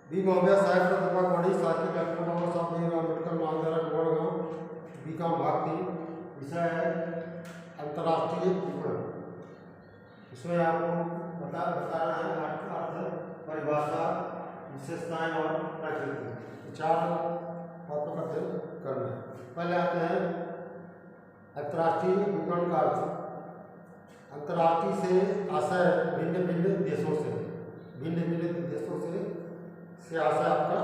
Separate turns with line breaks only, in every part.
भीमभव्य साहेब प्रतिभा कोणी शासकीय डॉक्टर बाबासाहेब भीमराव आंबेडकर महाविद्यालय गोड़गांव बीकॉम भाग 3 विषय है अंतर्राष्ट्रीय विपणन। इसमें आपको बताना है अर्थ, परिभाषा, विशेषताएं और प्रकृति, 4 बातों का अध्ययन करना है। पहले आते हैं अंतर्राष्ट्रीय विपणन का अर्थ। अंतर्राष्ट्रीय से आशय भिन्न भिन्न देशों से आशय आपका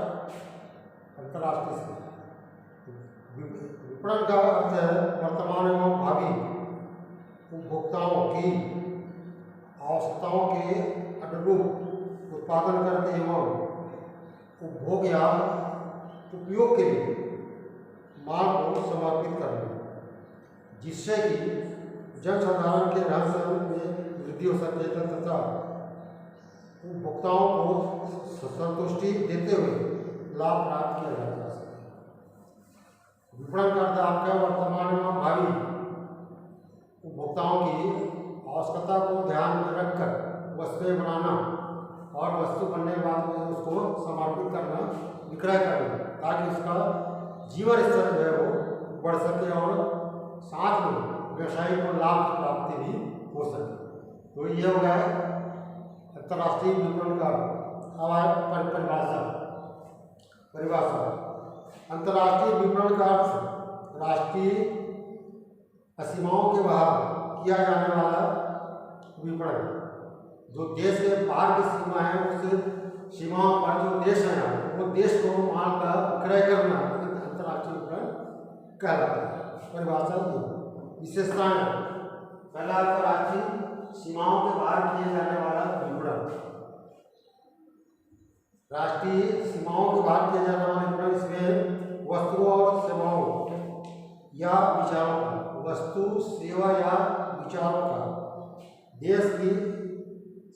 अंतर्राष्ट्रीय से। विपणन का अर्थ है वर्तमान एवं भावी उपभोक्ताओं की आवश्यकताओं के अनुरूप उत्पादन करके एवं उपभोग या उपयोग के लिए माल को समर्पित करना, जिससे कि जनसाधारण के रहन सहन में वृद्धि हो सके तथा उपभोक्ताओं को संतुष्टि देते हुए लाभ प्राप्त किया जा सके। विपणन करता आपका वर्तमान एवं भावी उपभोक्ताओं की आवश्यकता को ध्यान में रखकर वस्तुएं बनाना और वस्तु बनने के बाद में उसको समर्पित करना, विक्रय करना, ताकि उसका जीवन स्तर जो है वो बढ़ सके और साथ में व्यवसायी को लाभ की प्राप्ति भी हो सके। तो ये हो गया अंतर्राष्ट्रीय विपणन का। अब आए परिभाषा। अंतर्राष्ट्रीय विपणन का अर्थ राष्ट्रीय सीमाओं के बाहर किया जाने वाला विपणन। जो देश के बाहर की सीमा है उस सीमाओं पर जो देश है वो देश को माल का विक्रय करना अंतर्राष्ट्रीय विपणन कहलाता है। परिभाषा विशेषताएं। पहला अंतर्राष्ट्रीय सीमाओं के बाहर किए जाने वाला विपणन। राष्ट्रीय सीमाओं के बाहर किए जाने वाले विपणन, इसमें वस्तुओं और सेवाओं या विचारों का, वस्तु सेवा या विचारों का देश की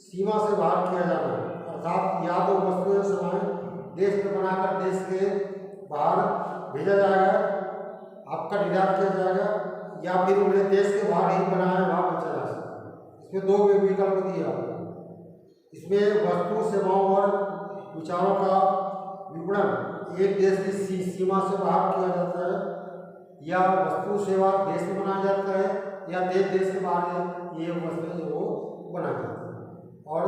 सीमा से बाहर किया जाना, अर्थात या तो वस्तुएं सेवाएं देश में बनाकर देश के बाहर भेजा जाएगा, आपका निर्यात किया जाएगा, या फिर उन्हें देश के बाहर ही बनाया वहाँ बेचा जा सकता है। इसमें 2 विकल्प दिए। इसमें वस्तु सेवाओं और विचारों का विपणन एक देश की सीमा से बाहर किया जाता है, या वस्तु सेवा देश में बनाया जाता है, या देश के बाहर ये वस्तुएं जो वो बनाई जाती है और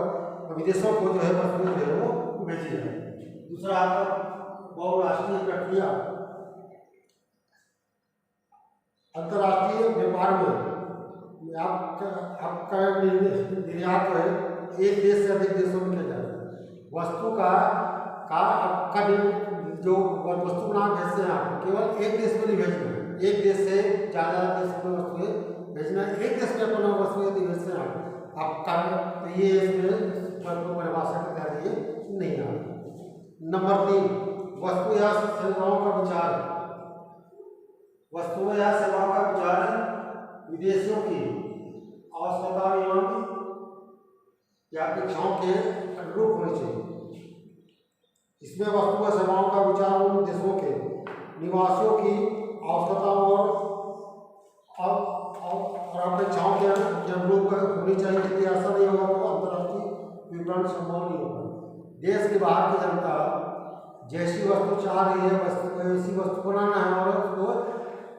विदेशों को जो है वस्तुएं जो है वो बेची जाए। दूसरा आपका बहुराष्ट्रीय प्रक्रिया। अंतर्राष्ट्रीय व्यापार में आपका निर्यात है एक देश से अधिक देशों में किया जाता है। वस्तु का आपका जो वस्तु बना भेजते हैं आप केवल एक देश में नहीं भेजना है, एक देश से ज़्यादा देश में वस्तुएं भेजना है। एक देश में अपना वस्तुएं यदि भेजते हैं आपका, तो ये इसमें परिभाषा के तहत ये नहीं आता। नंबर 3 वस्तु या सेवाओं का विचार। वस्तुओं या सेवाओं का विचार विदेशियों की आवश्यकता एवं या अपेक्षाओं के अनुरूप होनी चाहिए। इसमें वस्तु व सेवाओं का विचार उन देशों के निवासियों की आवश्यकताओं और अपेक्षाओं के अनुरूप होनी चाहिए। यदि ऐसा नहीं होगा तो अंतर्राष्ट्रीय विपणन संभव नहीं होगा। देश के बाहर की जनता जैसी वस्तु चाह रही है वैसी वस्तु बनाना है और उसको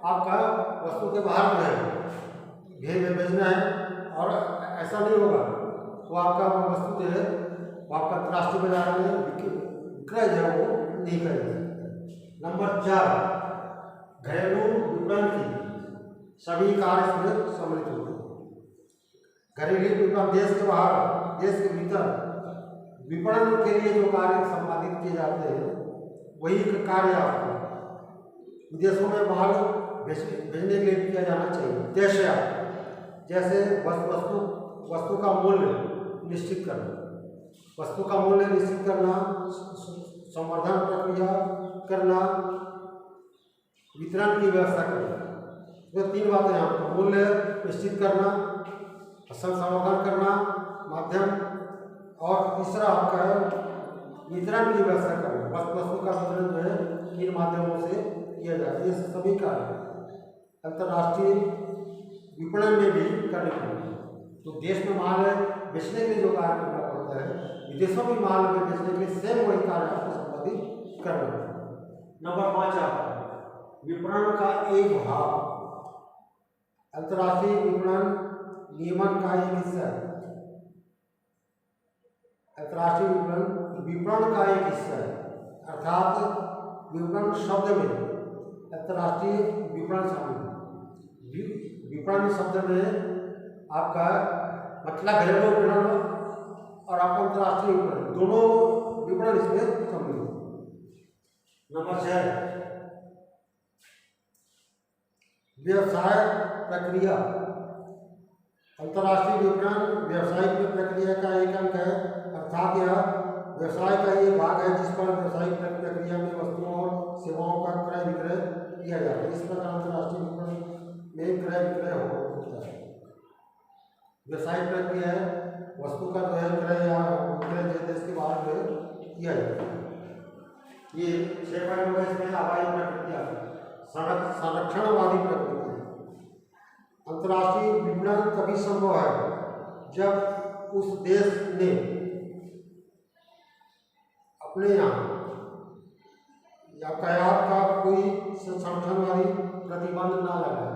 आपका वस्तु के बाहर जो है भेजना है, और ऐसा नहीं होगा तो आपका वस्तु जो है आपका अंतर्राष्ट्रीय बाजार में विक्रय जो है वो नहीं कर सकता। नंबर 4 घरेलू विपणन की सभी कार्य इसमें सम्मिलित होते हैं। घरेलू विपणन देश के बाहर देश के भीतर विपणन के लिए जो कार्य संपादित किए जाते हैं वही कार्य आपको विदेशों में माल भेजने के लिए किया जाना चाहिए। जैसे वस्तु का मूल्य निश्चित करना, संवर्धन प्रक्रिया करना, वितरण की व्यवस्था करना। ये 3 बातें हैं आपको, मूल्य निश्चित करना, संवर्धन करना, माध्यम, और तीसरा आपका है वितरण की व्यवस्था करना। वस्तु का वितरण जो है 3 माध्यमों से किया जाता है। ये सभी कार्य अंतर्राष्ट्रीय विपणन में भी करने पड़ेंगे। तो देश में माल बेचने के लिए जो कार्य करना पड़ता है, विदेशों में माल में बेचने के लिए सेम वही कार्य आपको संपादित करना है। नंबर 5 आपका विपणन का एक भाग। अंतर्राष्ट्रीय विपणन नियमन का एक हिस्सा है। अंतर्राष्ट्रीय विपणन का एक हिस्सा है, अर्थात विपणन शब्द में अंतर्राष्ट्रीय विपणन शामिल है। विपणन शब्द में आपका मतलब घरेलू विपणन और आपका अंतर्राष्ट्रीय विपणन, दोनों विपणन इसमें शामिल है। नंबर 6 व्यवसाय प्रक्रिया। अंतर्राष्ट्रीय विपणन व्यावसायिक प्रक्रिया का एक अंग है, अर्थात यह व्यवसाय का एक भाग है जिस पर व्यावसायिक प्रक्रिया में वस्तुओं और सेवाओं का क्रय विक्रय किया जाता है। इस प्रकार अंतर्राष्ट्रीय विपणन में क्रय विक्रय होता है। व्यवसायिक प्रक्रिया है, वस्तु का जो है क्रय या विक्रय देश के बाहर में किया जाता है। ये 6 पॉइंट हो गए। इसमें आवाई प्रक्रिया, संरक्षणवादी प्रक्रिया। अंतर्राष्ट्रीय विपणन तभी संभव है जब उस देश ने अपने यहाँ यातायात का कोई संरक्षणवादी प्रतिबंध ना लगाए।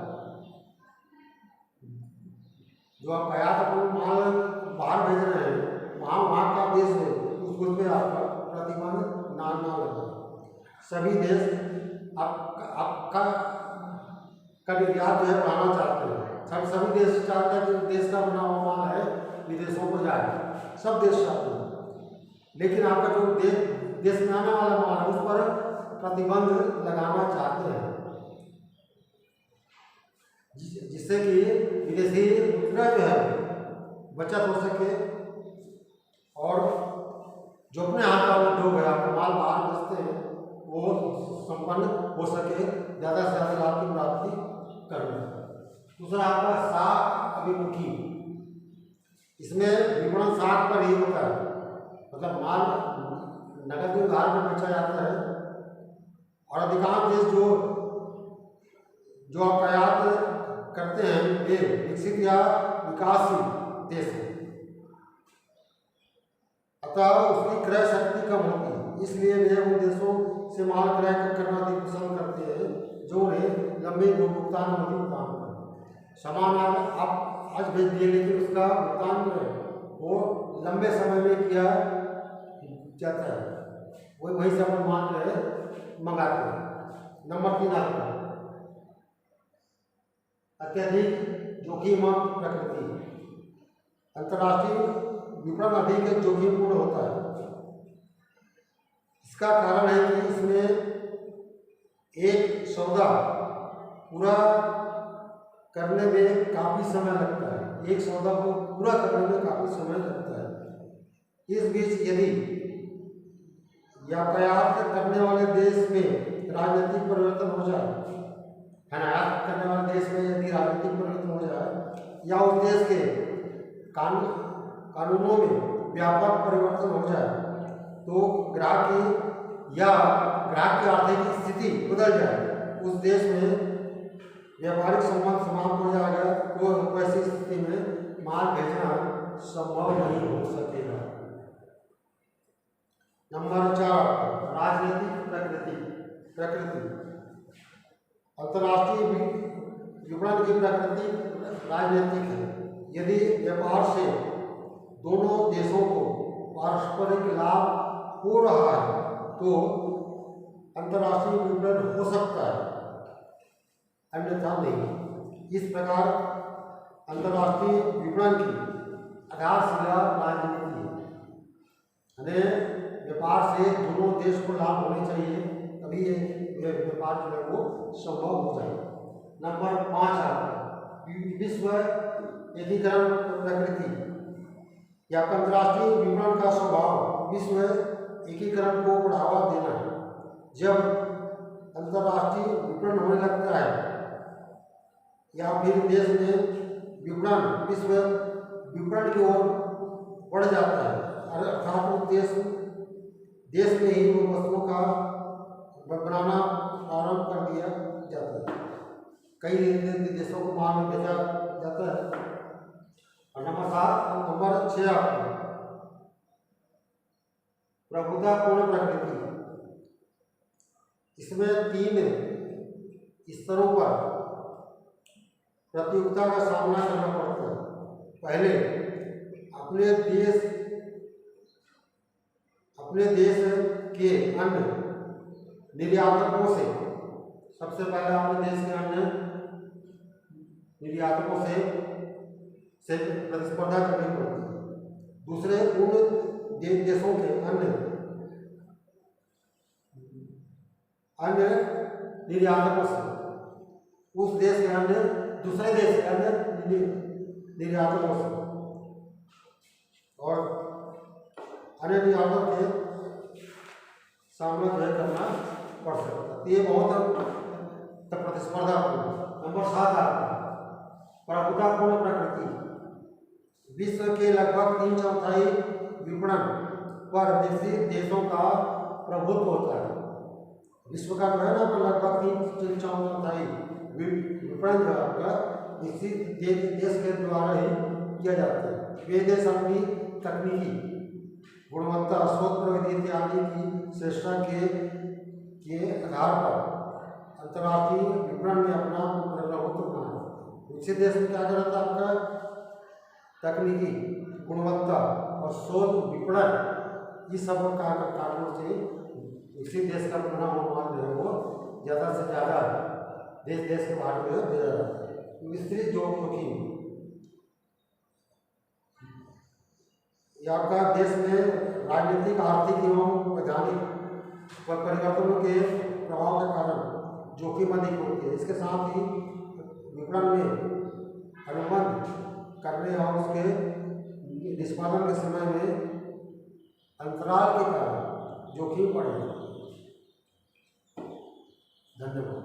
जो आप आयात अपन माल बाहर भेज रहे हैं, वहाँ का देश है, उस पर आपका प्रतिबंध ना लगाए। सभी देश आपका निर्यात जो है बढ़ाना चाहते हैं। सभी देश चाहते हैं कि देश का बना हुआ माल है विदेशों को जाए, सब देश चाहते हैं। लेकिन आपका जो देश में आने वाला माल है उस पर प्रतिबंध लगाना चाहते हैं, जिससे कि विदेशी मुद्रा जो है बचत हो सके और जो अपने हाथ का उद्योग है, आपको माल बाहर बेचते हैं, वो संपन्न हो सके, ज़्यादा से ज़्यादा लाभ की प्राप्ति करना। दूसरा आपका साख अभिमुखी। इसमें विपणन साख पर ही होता है, मतलब माल नगद में उधार में बेचा जाता है। और अधिकांश देश जो आप आयात करते हैं वे विकसित या विकासशील देश हैं, अतः उसकी क्रय शक्ति कम होती है। इसलिए वे उन देशों से माल क्रय करना अधिक पसंद करते हैं जो उन्हें लंबे भुगतान अवधि प्रदान करें। सामान आप आज भेज दिए, लेकिन उसका भुगतान जो है वो लंबे समय में किया जाता है, वही से अपन मान जो है मंगाते हैं। नंबर 3 आपका अत्यधिक जोखिम प्रकृति। अंतर्राष्ट्रीय विपणन अधिक जोखिमपूर्ण होता है। इसका कारण है कि इसमें एक सौदा पूरा करने में काफ़ी समय लगता है। एक सौदा को पूरा करने में काफ़ी समय लगता है। इस बीच यदि यातायात करने वाले देश में राजनीतिक परिवर्तन हो जाए, आयात करने वाले देश में यदि राजनीतिक परिवर्तन हो जाए या उस देश के कानूनों में व्यापक परिवर्तन हो जाए, तो ग्राहक की आर्थिक स्थिति बदल जाए, उस देश में व्यापारिक संबंध समाप्त हो जाएगा, तो वैसी स्थिति में माल भेजना संभव नहीं हो सकेगा। नंबर 4 राजनीतिक प्रकृति। अंतर्राष्ट्रीय विपणन की प्रकृति राजनीतिक है। यदि व्यापार से दोनों देशों को पारस्परिक लाभ हो रहा है तो अंतर्राष्ट्रीय विपणन हो सकता है, अन्यथा नहीं। इस प्रकार अंतर्राष्ट्रीय विपणन की आधारशिला राजनीति है। व्यापार से दोनों देश को लाभ होने चाहिए, तभी ये व्यापार जो है वो संभव हो जाए। नंबर 5 आपका विश्व एकीकरण प्रकृति या अंतर्राष्ट्रीय विपणन का स्वभाव विश्व एकीकरण को बढ़ावा देना है। जब अंतर्राष्ट्रीय विपणन होने लगता है या फिर देश में विश्व विपणन की ओर बढ़ जाता है, अर्थात उस देश में ही वो वस्तुओं का बनाना प्रारंभ कर दिया जाता है। कई देशों को माल में बेचा जाता है, और नंबर 6 आपका प्रभुतापूर्ण प्रकृति। इसमें 3 स्तरों पर प्रतियोगिता का सामना करना पड़ता है। पहले अपने देश के अन्य निर्यातकों से, सबसे पहले अपने देश के अन्य निर्यातकों से प्रतिस्पर्धा करनी पड़ती है। दूसरे उन देशों के अन्य निर्यातकों से, उस देश के अन्य दूसरे देश के अन्य निर्यातकों से, और अन्य निर्यातकों के सामना करना पड़ सकता है। ये बहुत प्रतिस्पर्धा पूर्ण। नंबर 7 आता है प्रभुतापूर्ण प्रकृति। विश्व के लगभग 3/4 विपणन पर विकसित देशों का प्रभुत्व होता है। विश्व का जो है ना लगभग 3/4 विपणन जो आपका विकसित देश के द्वारा ही किया जाता है। वे देश अपनी तकनीकी गुणवत्ता, शोध प्रगति इत्यादि की श्रेष्ठता के आधार पर अंतर्राष्ट्रीय विपणन में अपना प्रभुत्व बनाए। विकसित देश में क्या करता है आपका तकनीकी गुणवत्ता और शोध विपणन, इस सब कारणों से विकसित देश का अनुमान जो है वो ज़्यादा से ज़्यादा देश के बाहर में दिया जाता है। विस्तृत जोखिम, आपका देश में राजनीतिक, आर्थिक एवं वैधानिक परिवर्तनों के प्रभाव के कारण जोखिम अधिक होती है। इसके साथ ही विपणन में अनुबंध करने और उसके निष्पादन के समय में अंतराल के कारण जोखिम बढ़ जाती है। धन्यवाद।